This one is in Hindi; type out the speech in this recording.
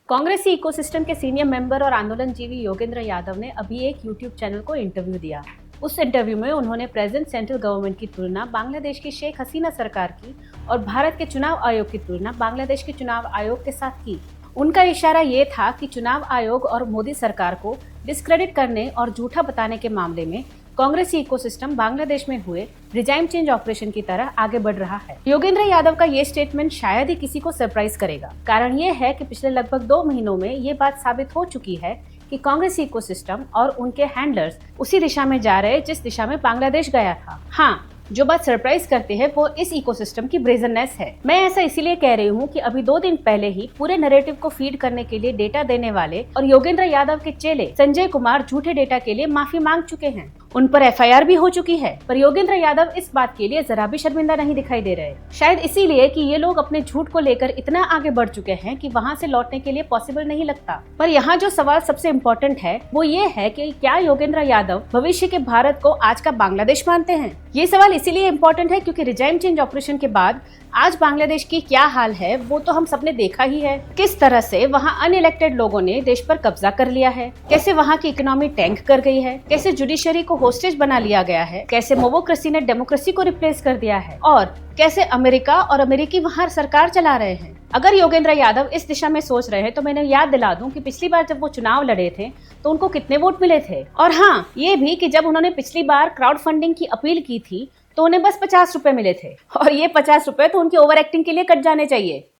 कांग्रेसी इकोसिस्टम के सीनियर मेंबर और आंदोलनजीवी योगेंद्र यादव ने अभी एक यूट्यूब चैनल को इंटरव्यू दिया। उस इंटरव्यू में उन्होंने प्रेजेंट सेंट्रल गवर्नमेंट की तुलना बांग्लादेश की शेख हसीना सरकार की और भारत के चुनाव आयोग की तुलना बांग्लादेश के चुनाव आयोग के साथ की। उनका इशारा ये था कि चुनाव आयोग और मोदी सरकार को डिस्क्रेडिट करने और झूठा बताने के मामले में कांग्रेसी इकोसिस्टम बांग्लादेश में हुए रिजाइम चेंज ऑपरेशन की तरह आगे बढ़ रहा है। योगेंद्र यादव का ये स्टेटमेंट शायद ही किसी को सरप्राइज करेगा। कारण ये है कि पिछले लगभग 2 महीनों में ये बात साबित हो चुकी है कि कांग्रेसी इकोसिस्टम और उनके हैंडलर्स उसी दिशा में जा रहे जिस दिशा में बांग्लादेश गया था। हाँ, जो बात सरप्राइज करती है वो इस इकोसिस्टम की ब्रेजननेस है। मैं ऐसा इसीलिए कह रही हूँ कि अभी 2 दिन पहले ही पूरे नैरेटिव को फीड करने के लिए डेटा देने वाले और योगेंद्र यादव के चेले संजय कुमार झूठे डेटा के लिए माफी मांग चुके हैं। उन पर एफआईआर भी हो चुकी है, पर योगेंद्र यादव इस बात के लिए जरा भी शर्मिंदा नहीं दिखाई दे रहे। शायद इसीलिए कि ये लोग अपने झूठ को लेकर इतना आगे बढ़ चुके हैं कि वहाँ से लौटने के लिए पॉसिबल नहीं लगता। पर यहाँ जो सवाल सबसे इम्पोर्टेंट है वो ये है कि क्या योगेंद्र यादव भविष्य के भारत को आज का बांग्लादेश मानते हैं? ये सवाल इसीलिए इम्पोर्टेंट है क्योंकि रिजाइम चेंज ऑपरेशन के बाद आज बांग्लादेश की क्या हाल है वो तो हम सबने देखा ही है। किस तरह से वहाँ अनइलेक्टेड लोगों ने देश पर कब्जा कर लिया है, कैसे वहाँ की इकोनॉमी टैंक कर गई है, कैसे जुडिशरी को होस्टेज बना लिया गया है, कैसे मोवोक्रेसी ने डेमोक्रेसी को रिप्लेस कर दिया है और कैसे अमेरिका और अमेरिकी वहाँ सरकार चला रहे हैं। अगर योगेंद्र यादव इस दिशा में सोच रहे हैं तो मैंने याद दिला दूं कि पिछली बार जब वो चुनाव लड़े थे तो उनको कितने वोट मिले थे। और हाँ, ये भी कि जब उन्होंने पिछली बार क्राउड फंडिंग की अपील की थी तो उन्हें बस 50 रुपए मिले थे और ये 50 रुपए तो उनकी ओवर एक्टिंग के लिए कट जाने चाहिए।